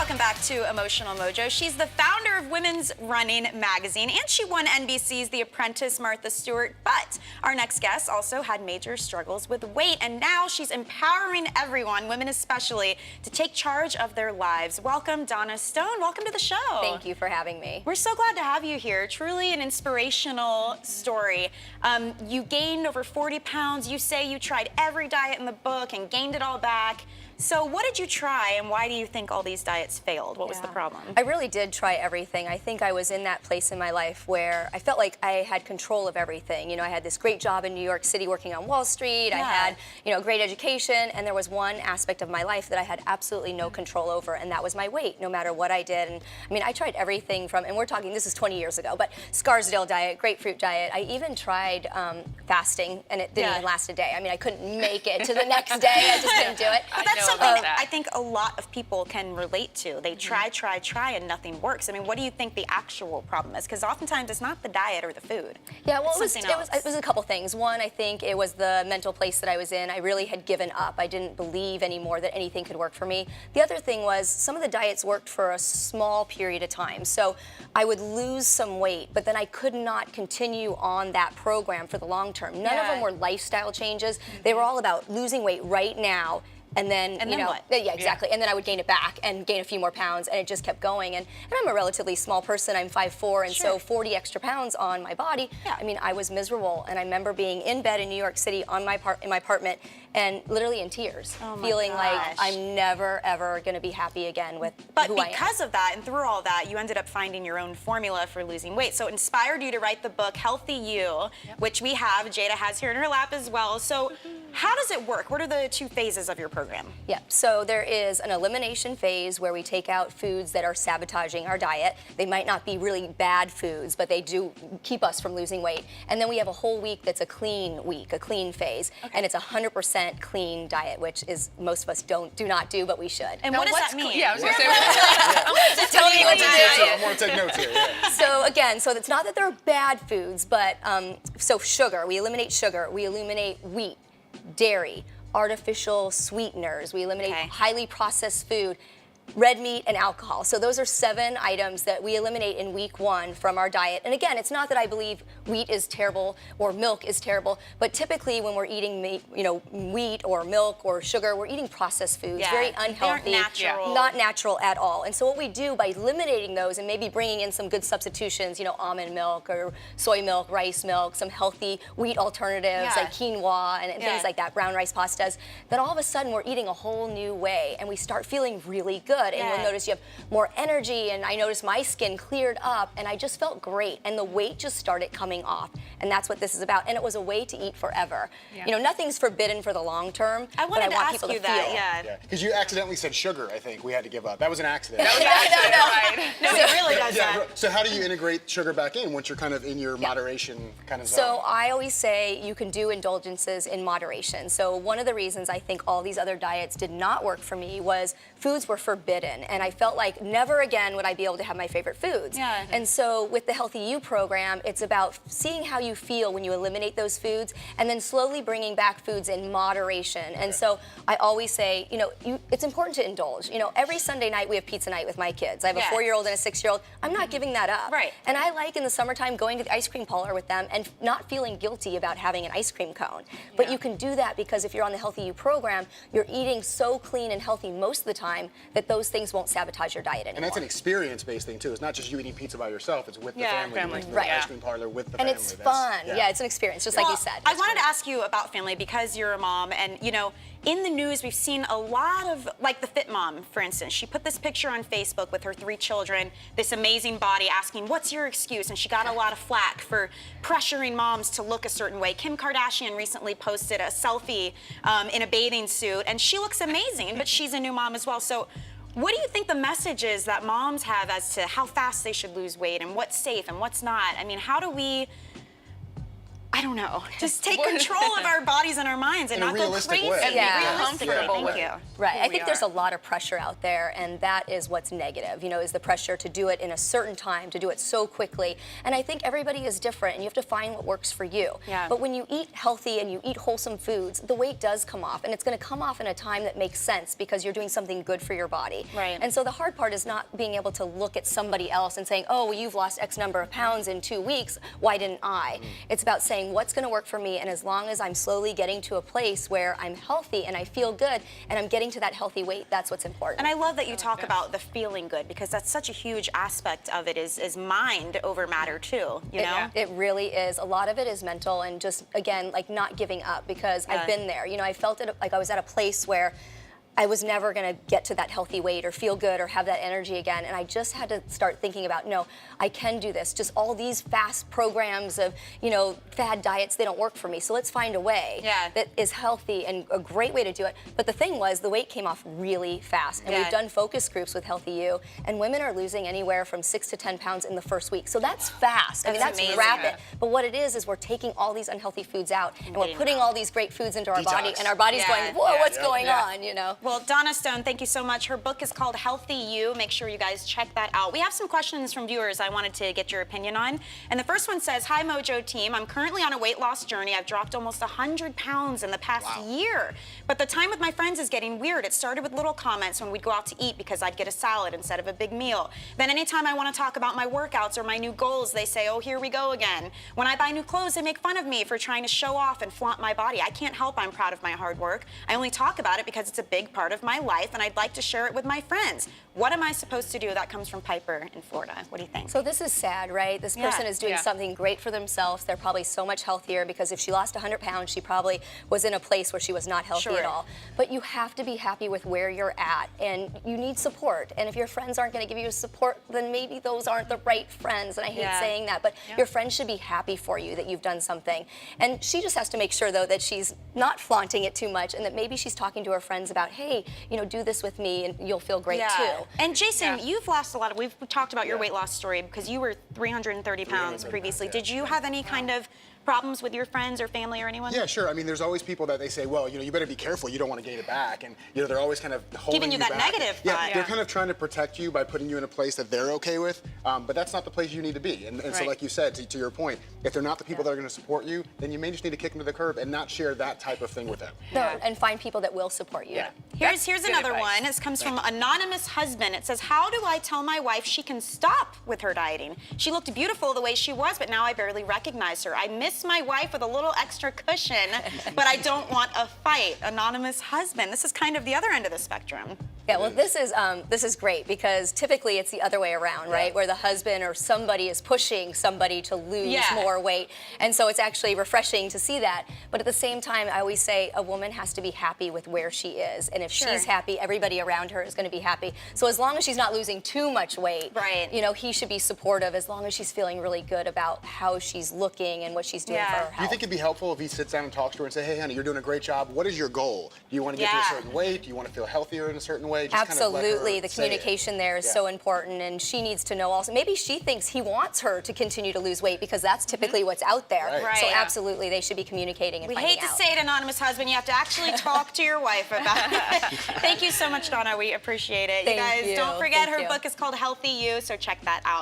welcome back to Emotional Mojo. She's the founder of Women's Running Magazine, and she won NBC's The Apprentice, Martha Stewart. But our next guest also had major struggles with weight, and now she's empowering everyone, women especially, to take charge of their lives. Welcome, Donna Stone. Welcome to the show. Thank you for having me. We're so glad to have you here. Truly an inspirational story. You gained over 40 pounds. You say you tried every diet in the book and gained it all back. So what did you try, and why do you think all these diets failed? What was the problem? I really did try everything. I think I was in that place in my life where I felt like I had control of everything. You know, I had this great job in New York City working on Wall Street. I had, you know, great education, and there was one aspect of my life that I had absolutely no control over, and that was my weight, no matter what I did. And I mean, I tried everything from, and we're talking, this is 20 years ago, but Scarsdale diet, grapefruit diet. I even tried fasting, and it didn't even last a day. I mean, I couldn't make it to the next day. I just couldn't do it. But that's something I think a lot of people can relate to. They try, and nothing works. I mean, what do you think the actual problem is? Because oftentimes it's not the diet or the food. Yeah, well, it was a couple things. One, I think it was the mental place that I was in. I really had given up. I didn't believe anymore that anything could work for me. The other thing was some of the diets worked for a small period of time. So I would lose some weight, but then I could not continue on that program for the long term. None of them were lifestyle changes. They were all about losing weight right now. And then, you know, what? Yeah, exactly. And then I would gain it back and gain a few more pounds, and it just kept going. And I'm a relatively small person. I'm 5'4", and so 40 extra pounds on my body. I mean, I was miserable. And I remember being in bed in New York City in my apartment, and literally in tears, feeling like I'm never ever going to be happy again with who I am. But because of that, and through all that, you ended up finding your own formula for losing weight. So it inspired you to write the book Healthy You, which we have. Jada has here in her lap as well. So how does it work? What are the two phases of your program? Yeah, so there is an elimination phase where we take out foods that are sabotaging our diet. They might not be really bad foods, but they do keep us from losing weight. And then we have a whole week that's a clean week, a clean phase. And it's 100% clean diet, which is most of us do not do, but we should. And what does that mean? Yeah, I was going to say, Just tell me what to do. I want to take notes here. So again, so it's not that they're bad foods, but so sugar, we eliminate sugar, we eliminate wheat, dairy, artificial sweeteners, we eliminate highly processed food, red meat, and alcohol. So those are 7 items that we eliminate in week 1 from our diet. And again, it's not that I believe wheat is terrible or milk is terrible, but typically when we're eating meat, you know, wheat or milk or sugar, we're eating processed foods, very unhealthy, not natural at all. And so what we do by eliminating those and maybe bringing in some good substitutions, you know, almond milk or soy milk, rice milk, some healthy wheat alternatives like quinoa and things like that, brown rice pastas, then all of a sudden we're eating a whole new way and we start feeling really good. And you'll notice you have more energy, and I noticed my skin cleared up, and I just felt great, and the weight just started coming off. And that's what this is about. And it was a way to eat forever. You know, nothing's forbidden for the long term. I wanted to ask you that, Because you accidentally said sugar, I think we had to give up. That was an accident. that was an accident, No, it really does that. So how do you integrate sugar back in once you're kind of in your moderation kind of zone? So I always say you can do indulgences in moderation. So one of the reasons I think all these other diets did not work for me was foods were forbidden, and I felt like never again would I be able to have my favorite foods. And so with the Healthy You program, it's about seeing how you feel when you eliminate those foods and then slowly bringing back foods in moderation. And so I always say, you know, it's important to indulge. You know, every Sunday night we have pizza night with my kids. I have a 4-year-old and a 6-year-old. I'm not giving that up. And I like in the summertime going to the ice cream parlor with them and not feeling guilty about having an ice cream cone. But you can do that because if you're on the Healthy You program, you're eating so clean and healthy most of the time that those things won't sabotage your diet anymore. And that's an experience-based thing too. It's not just you eating pizza by yourself. It's with the family. The ice cream parlor with the family. And it's fun. Yeah, it's an experience, just like you said. I wanted to ask you about family because you're a mom, and you know, in the news we've seen a lot of, like the Fit Mom, for instance. She put this picture on Facebook with her 3 children, this amazing body, asking, "What's your excuse?" And she got a lot of flack for pressuring moms to look a certain way. Kim Kardashian recently posted a selfie in a bathing suit, and she looks amazing, but she's a new mom as well. So what do you think the message is that moms have as to how fast they should lose weight and what's safe and what's not? I mean, how do we I don't know, just take control of our bodies and our minds and In a not go realistic crazy. way. And Yeah. be comfortable Thank with you. Right. I we think there's a are. lot of pressure out there, and that is what's negative, is the pressure to do it in a certain time, to do it so quickly. And I think everybody is different, and you have to find what works for you. Yeah. But when you eat healthy and you eat wholesome foods, the weight does come off, and it's going to come off in a time that makes sense because you're doing something good for your body. Right. And so the hard part is not being able to look at somebody else and saying, oh, well, you've lost X number of pounds in 2 weeks, why didn't I? It's about saying what's going to work for me, and as long as I'm slowly getting to a place where I'm healthy and I feel good and I'm getting to that healthy weight, that's what's important. And I love that you talk about the feeling good, because that's such a huge aspect of it is mind over matter too, you know? It really is. A lot of it is mental and just, again, like not giving up, because I've been there. I felt it like I was at a place where I was never going to get to that healthy weight or feel good or have that energy again. And I just had to start thinking about, no, I can do this. Just all these fast programs of, fad diets, they don't work for me. So let's find a way that is healthy and a great way to do it. But the thing was, the weight came off really fast. And we've done focus groups with Healthy You, and women are losing anywhere from 6 to 10 pounds in the first week. So that's fast. I mean, that's amazing. rapid. But what it is we're taking all these unhealthy foods out and we're putting all these great foods into our body, Detox. and our body's going, whoa, what's going on, Well, Donna Stone, thank you so much. Her book is called Healthy You. Make sure you guys check that out. We have some questions from viewers I wanted to get your opinion on. And the first one says, hi, Mojo team. I'm currently on a weight loss journey. I've dropped almost 100 pounds in the past year. But the time with my friends is getting weird. It started with little comments when we'd go out to eat because I'd get a salad instead of a big meal. Then anytime I want to talk about my workouts or my new goals, they say, oh, here we go again. When I buy new clothes, they make fun of me for trying to show off and flaunt my body. I can't help I'm proud of my hard work. I only talk about it because it's a big part of my life, and I'd like to share it with my friends. What am I supposed to do? That comes from Piper in Florida. What do you think? So this is sad, right? This person is doing something great for themselves. They're probably so much healthier, because if she lost 100 pounds, she probably was in a place where she was not healthy at all. But you have to be happy with where you're at, and you need support. And if your friends aren't going to give you support, then maybe those aren't the right friends. And I hate saying that, but your friends should be happy for you that you've done something. And she just has to make sure, though, that she's not flaunting it too much, and that maybe she's talking to her friends about, hey, do this with me and you'll feel great too. And Jason, you've lost a lot we've talked about your weight loss story, because you were 330 pounds previously. Did you have any kind of problems with your friends or family or anyone? Yeah, sure. I mean, there's always people that they say, well, you better be careful. You don't want to gain it back. And, they're always kind of holding Giving you that back. negative Yeah, vibe. they're kind of trying to protect you by putting you in a place that they're okay with. But that's not the place you need to be. And so, like you said, to your point, if they're not the people that are going to support you, then you may just need to kick them to the curb and not share that type of thing with them. No, and find people that will support you. Yeah. Here's another one. This comes from Anonymous Husband. It says, how do I tell my wife she can stop with her dieting? She looked beautiful the way she was, but now I barely recognize her. I miss my wife with a little extra cushion, but I don't want a fight. Anonymous Husband. This is kind of the other end of the spectrum. Yeah, well, this is great, because typically it's the other way around, right? Where the husband or somebody is pushing somebody to lose more weight. And so it's actually refreshing to see that. But at the same time, I always say a woman has to be happy with where she is. And if she's happy, everybody around her is going to be happy. So as long as she's not losing too much weight, he should be supportive, as long as she's feeling really good about how she's looking and what she's doing for her health. Do you think it'd be helpful if he sits down and talks to her and say, hey, honey, you're doing a great job. What is your goal? Do you want to get to a certain weight? Do you want to feel healthier in a certain way? Just Absolutely. The communication there is so important, and she needs to know also. Maybe she thinks he wants her to continue to lose weight, because that's typically what's out there. So absolutely, they should be communicating and finding out. We hate to say it, Anonymous Husband, you have to actually talk to your wife about it. Thank you so much, Donna. We appreciate it. Thank you guys, you. don't forget Thank her you. book is called Healthy You, so check that out.